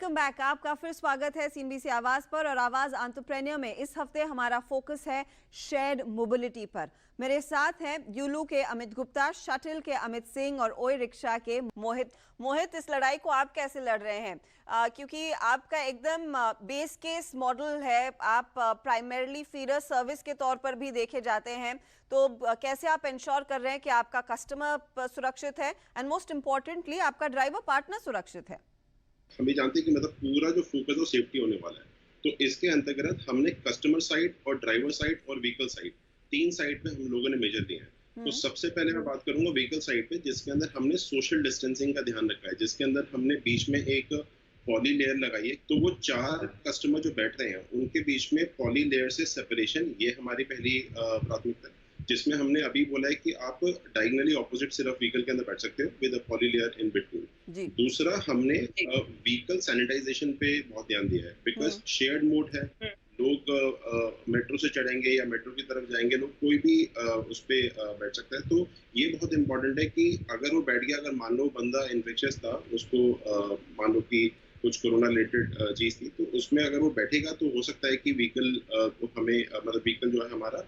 Welcome back. आपका फिर स्वागत है सीएनबीसी आवाज पर और आवाज एंटरप्रेन्योर में। इस हफ्ते हमारा फोकस है शेयर्ड मोबिलिटी पर। मेरे साथ हैं यूलू के अमित गुप्ता, शटल के अमित सिंह और ओई रिक्शा के मोहित। मोहित, इस लड़ाई को आप कैसे लड़ रहे हैं? क्योंकि आपका एकदम बेस केस मॉडल है, आप प्राइमरीली फीडर सर्विस के तौर पर भी देखे जाते हैं, तो कैसे आप इंश्योर कर रहे हैं कि आपका कस्टमर सुरक्षित है एंड मोस्ट इम्पोर्टेंटली आपका ड्राइवर पार्टनर सुरक्षित है? हम भी जानते हैं कि मतलब पूरा जो फोकस है वो सेफ्टी होने वाला है। तो इसके अंतर्गत हमने कस्टमर साइड और ड्राइवर साइड और व्हीकल साइड, 3 साइड पे हम लोगों ने मेजर दिए हैं। तो सबसे पहले मैं बात करूंगा व्हीकल साइड पे, जिसके अंदर हमने सोशल डिस्टेंसिंग का ध्यान रखा है, जिसके अंदर हमने बीच में एक पॉली लेयर लगाई है। तो वो 4 कस्टमर जो बैठ रहे हैं उनके बीच में पॉली लेयर से सेपरेशन, ये हमारी पहली प्राथमिकता है। जिसमें हमने अभी बोला है कि आप डायगोनली ऑपोजिट सिर्फ व्हीकल के अंदर बैठ सकते हो with a poly layer in between. दूसरा, हमने व्हीकल सैनिटाइजेशन पे बहुत ध्यान दिया है, बिकॉज शेयर्ड मोड है। लोग मेट्रो से चढ़ेंगे या मेट्रो की तरफ जाएंगे, लोग कोई भी उस पे बैठ सकता है। तो ये बहुत इंपॉर्टेंट है कि अगर वो बैठ गया, अगर मान लो बंदा इन्फेक्शियस था, उसको मान लो कि कुछ कोरोना रिलेटेड चीज थी, तो उसमें अगर वो बैठेगा तो हो सकता है कि व्हीकल को हमें मतलब व्हीकल जो है हमारा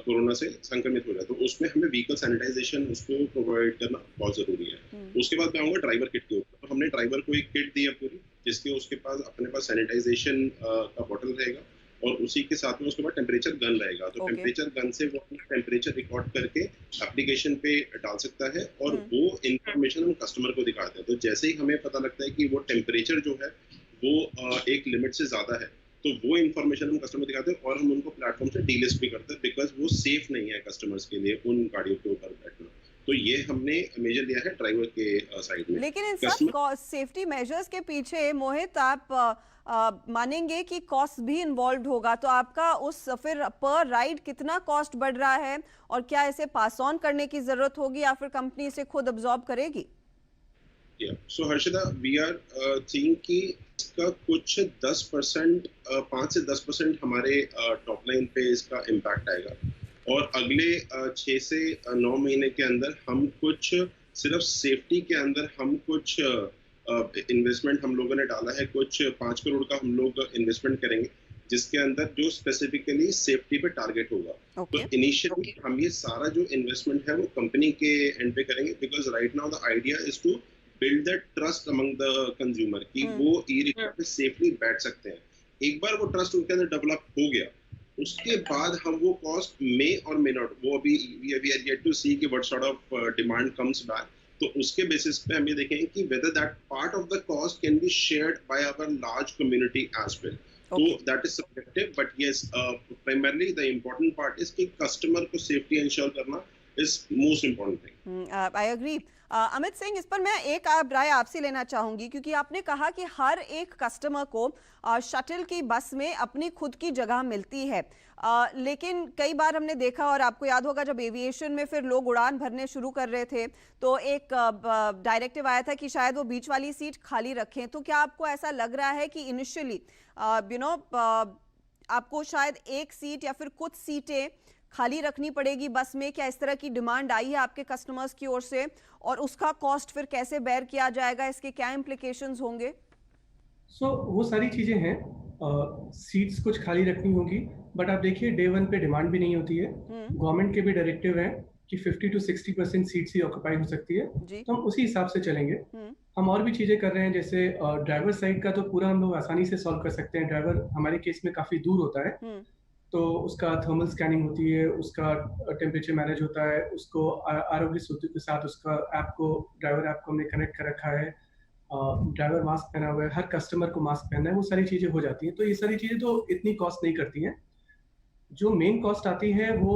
कोरोना से संक्रमित हो जाए। तो उसमें हमें व्हीकल सैनिटाइजेशन उसको प्रोवाइड करना बहुत जरूरी है। उसके बाद मैं आऊंगा ड्राइवर किट के ऊपर। तो हमने ड्राइवर को एक किट दी है पूरी, जिसके उसके पास अपने पास सैनिटाइजेशन का बॉटल रहेगा और उसी के साथ में उसके बाद टेम्परेचर गन रहेगा। तो टेम्परेचर गन से वो अपना टेम्परेचर रिकॉर्ड करके एप्लीकेशन पे डाल सकता है और वो इंफॉर्मेशन हम कस्टमर को दिखाते हैं। तो जैसे ही हमें पता लगता है कि वो टेम्परेचर जो है वो एक लिमिट से ज्यादा है, तो वो इन्फॉर्मेशन हम कस्टमर दिखाते हैं और हम उनको प्लेटफॉर्म से डीलिस्ट भी करते हैं, बिकॉज वो सेफ नहीं है कस्टमर्स के लिए उन गाड़ियों के ऊपर बैठना। तो ये हमने मेजर लिया है ड्राइवर के साइड में। लेकिन इन सब सेफ्टी मेजर्स के पीछे मोहित, आप मानेंगे कि कॉस्ट भी इन्वॉल्व होगा, तो आपका उस फिर पर राइड कितना कॉस्ट बढ़ रहा है और क्या इसे पास ऑन करने की जरूरत होगी या फिर कंपनी इसे खुद अब्सॉर्ब करेगी? सो हर्षिता, वी आर सीइंग कि इसका कुछ 10%, 5 से 10% हमारे टॉप लाइन पे इसका इम्पैक्ट आएगा और अगले 6 से 9 महीने के अंदर हम कुछ सिर्फ सेफ्टी के अंदर हम कुछ इन्वेस्टमेंट हम लोगों ने डाला है, कुछ 5 करोड़ का हम लोग इन्वेस्टमेंट करेंगे, जिसके अंदर जो स्पेसिफिकली सेफ्टी पे टारगेट होगा। तो इनिशियली हम ये सारा जो इन्वेस्टमेंट है वो कंपनी के एंड पे करेंगे, because right now the idea is to build that trust among the consumer कि वो ई रिक्शा पे सेफली बैठ सकते हैं। एक बार वो ट्रस्ट उनके अंदर डेवलप हो गया, उसके बाद हम वो कॉस्ट मे और मे नॉट, वो अभी we are yet to see कि what sort of demand comes back. तो उसके बेसिस पे हम ये देखेंगे कि whether that part of the cost can be shared by our large community as well. तो that is subjective, but yes, primarily the important part is कि customer को सेफ्टी इंश्योर करना is most important thing. I agree. Amit Singh, इस पर मैं एक राय आपसे लेना चाहूंगी, क्योंकि आपने कहा कि हर एक कस्टमर को शटल की बस में अपनी खुद की जगह मिलती है, लेकिन कई बार हमने देखा और आपको याद होगा जब एविएशन में फिर लोग उड़ान भरने शुरू कर रहे थे तो एक डायरेक्टिव आया था कि शायद वो बीच वाली सीट खाली रखें। तो क्या आपको ऐसा लग रहा है कि इनिशियली आपको शायद एक सीट या फिर कुछ सीटें खाली रखनी पड़ेगी बस में? क्या इस तरह की डिमांड आई है आपके कस्टमर्स की ओर से और उसका कॉस्ट फिर कैसे बेयर किया जाएगा, इसके क्या इम्प्लीकेशंस होंगे? वो सारी चीजें हैं। सीट्स कुछ खाली रखनी होगी, बट आप देखिए डे 1 पे डिमांड भी नहीं होती है। गवर्नमेंट के भी डायरेक्टिव है कि 50 to 60% सीट्स ही ऑक्यूपाई हो सकती है, तो हम उसी हिसाब से चलेंगे। हम और भी चीजें कर रहे हैं, जैसे ड्राइवर साइड का तो पूरा हम लोग आसानी से सॉल्व कर सकते हैं। ड्राइवर हमारे केस में काफी दूर होता है, तो उसका थर्मल स्कैनिंग होती है, उसका टेम्परेचर मैनेज होता है, उसको आरोग्य सेतु के साथ उसका ऐप को, ड्राइवर ऐप को हमने कनेक्ट कर रखा है। ड्राइवर मास्क पहना हुआ है, हर कस्टमर को मास्क पहनना है, वो सारी चीजें हो जाती हैं। तो ये सारी चीजें तो इतनी कॉस्ट नहीं करती हैं। जो मेन कॉस्ट आती है वो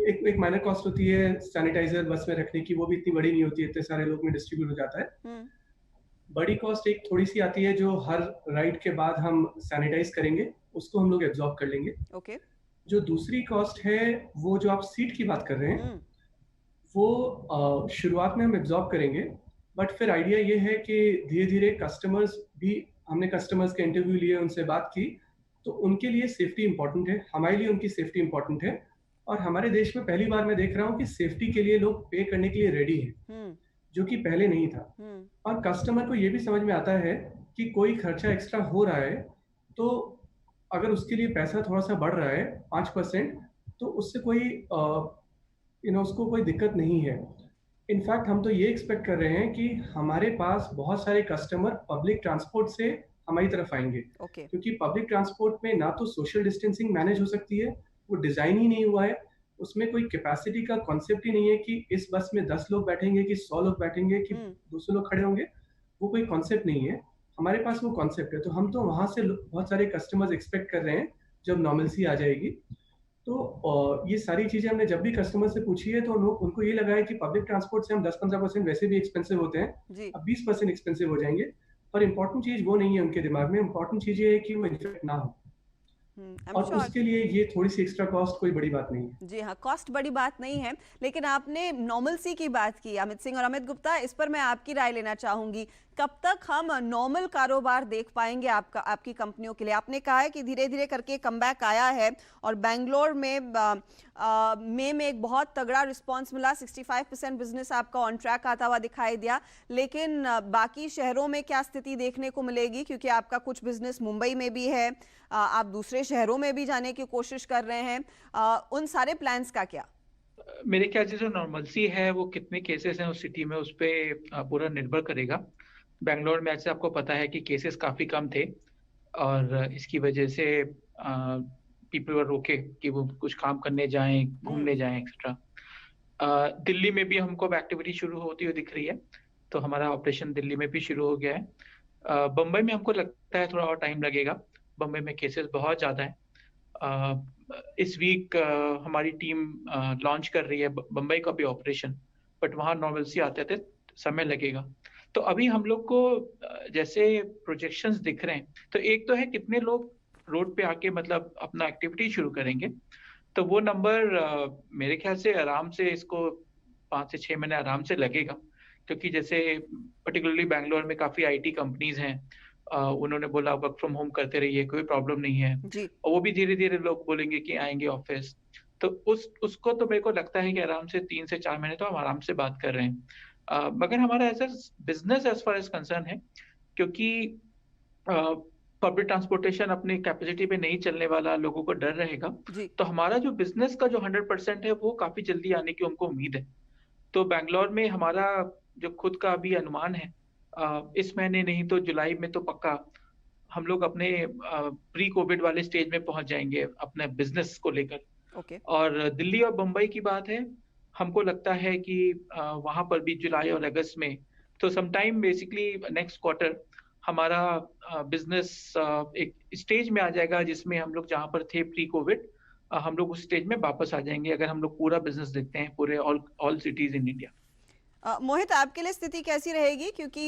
एक माइनर कॉस्ट होती है सैनिटाइजर बस में रखने की, वो भी इतनी बड़ी नहीं होती है, इतने सारे लोग में डिस्ट्रीब्यूट हो जाता है। बड़ी कॉस्ट एक थोड़ी सी आती है जो हर राइड के बाद हम सैनिटाइज करेंगे, उसको हम लोग एब्जॉर्ब कर लेंगे। जो दूसरी कॉस्ट है वो जो आप सीट की बात कर रहे हैं, वो शुरुआत में हम एब्जॉर्ब करेंगे, बट फिर आइडिया ये है कि धीरे धीरे कस्टमर्स भी, हमने कस्टमर्स के इंटरव्यू लिए, उनसे बात की, तो उनके लिए सेफ्टी इंपॉर्टेंट है, हमारे लिए उनकी सेफ्टी इंपॉर्टेंट है। और हमारे देश में पहली बार मैं देख रहा हूँ कि सेफ्टी के लिए लोग पे करने के लिए रेडी हैं, जो कि पहले नहीं था। और कस्टमर को ये भी समझ में आता है कि कोई खर्चा एक्स्ट्रा हो रहा है, तो अगर उसके लिए पैसा थोड़ा-सा बढ़ रहा है 5%, तो उससे कोई उसको कोई दिक्कत नहीं है। इनफैक्ट हम तो ये एक्सपेक्ट कर रहे हैं कि हमारे पास बहुत सारे कस्टमर पब्लिक ट्रांसपोर्ट से हमारी तरफ आएँगे। ओके। क्योंकि पब्लिक ट्रांसपोर्ट में ना तो सोशल डिस्टेंसिंग मैनेज हो सकती है, वो डिज़ाइन ही नहीं हुआ है। उसमें कोई कैपेसिटी का कॉन्सेप्ट ही नहीं है कि इस बस में 10 लोग बैठेंगे कि 100 लोग बैठेंगे कि 200 लोग खड़े होंगे, वो कोई कॉन्सेप्ट नहीं है। हमारे पास वो कॉन्सेप्ट है, तो हम तो वहाँ से बहुत सारे कस्टमर्स एक्सपेक्ट कर रहे हैं, जब नॉर्मलसी आ जाएगी। तो ये सारी चीज़ें हमने जब भी कस्टमर से पूछी है, तो उनको ये लगा है कि पब्लिक ट्रांसपोर्ट से हम 10-15% वैसे भी एक्सपेंसिव होते हैं, जी। अब 20% एक्सपेंसिव हो जाएँगे। पर इम्पोर्टेंट चीज़ वो नहीं है उनके दिमाग में, इम्पोर्टेंट चीज़ ये है कि वो इफेक्ट ना हो। आई एम और श्योर। उसके लिए ये थोड़ी-सी एक्स्ट्रा कॉस्ट कोई बड़ी बात नहीं है। जी हाँ, कॉस्ट बड़ी बात नहीं है, लेकिन आपने नॉर्मलसी की बात की अमित सिंह और अमित गुप्ता, इस पर मैं आपकी राय लेना चाहूंगी। कब तक हम नॉर्मल कारोबार देख पाएंगे आपकी कंपनियों के लिए? आपने कहा है कि धीरे धीरे करके कमबैक आया है और बेंगलोर में मई में एक बहुत तगड़ा रिस्पांस मिला, 65% बिजनेस आपका ऑन ट्रैक आता हुआ दिखाई दिया। लेकिन बाकी शहरों में क्या स्थिति देखने को मिलेगी? क्योंकि आपका कुछ बिजनेस मुंबई में भी है, आप दूसरे शहरों में भी जाने की कोशिश कर रहे हैं, उन सारे प्लान्स का क्या? मेरे ख्याल से जो नॉर्मलसी है वो कितने केसेस हैं उस सिटी में उस पे पूरा निर्भर करेगा। बैंगलोर में ऐसे आपको पता है कि केसेस काफ़ी कम थे और इसकी वजह से पीपल वर ओके कि वो कुछ काम करने जाएँ, घूमने जाएँ एक्सेट्रा। दिल्ली में भी हमको अब एक्टिविटी शुरू होती हुई दिख रही है, तो हमारा ऑपरेशन दिल्ली में भी शुरू हो गया है। बम्बई में हमको लगता है थोड़ा और टाइम लगेगा, बम्बई में केसेस बहुत ज़्यादा हैं। इस वीक हमारी टीम लॉन्च कर रही है बम्बई का भी ऑपरेशन, बट वहाँ नॉर्मलसी आते थे समय लगेगा। तो अभी हम लोग को जैसे प्रोजेक्शंस दिख रहे हैं, तो एक तो है कितने लोग रोड पे आके मतलब अपना एक्टिविटी शुरू करेंगे, तो वो नंबर मेरे ख्याल से आराम से इसको 5 से 6 महीने आराम से लगेगा, क्योंकि जैसे पर्टिकुलरली बैंगलोर में काफ़ी आईटी कंपनीज हैं, उन्होंने बोला वर्क फ्रॉम होम करते रहिए, कोई प्रॉब्लम नहीं है। जी। और वो भी धीरे-धीरे लोग बोलेंगे कि आएँगे ऑफ़िस। तो उसको तो मेरे को लगता है कि आराम से 3 से 4 महीने तो हम आराम से बात कर रहे हैं। मगर हमारा as a business as far as concern है, क्योंकि अ, पब्लिक ट्रांसपोर्टेशन अपनी कैपेसिटी पे नहीं चलने वाला, लोगों को डर रहेगा। जी। तो हमारा जो बिज़नेस का जो 100% है, वो काफ़ी जल्दी आने की हमको उम्मीद है। तो बैंगलोर में हमारा जो खुद का अभी अनुमान है, इस महीने नहीं तो जुलाई में तो पक्का हम लोग अपने प्री कोविड वाले स्टेज में पहुंच जाएंगे अपने बिजनेस को लेकर। ओके। और दिल्ली और बम्बई की बात है, हमको लगता है कि वहां पर भी जुलाई और अगस्त में, तो समटाइम बेसिकली नेक्स्ट क्वार्टर हमारा बिजनेस एक स्टेज में आ जाएगा जिसमें हम लोग जहाँ पर थे प्री कोविड, हम लोग उस स्टेज में वापस आ जाएंगे अगर हम लोग पूरा बिजनेस देखते हैं पूरे ऑल सिटीज इन इंडिया। मोहित, आपके लिए स्थिति कैसी रहेगी? क्योंकि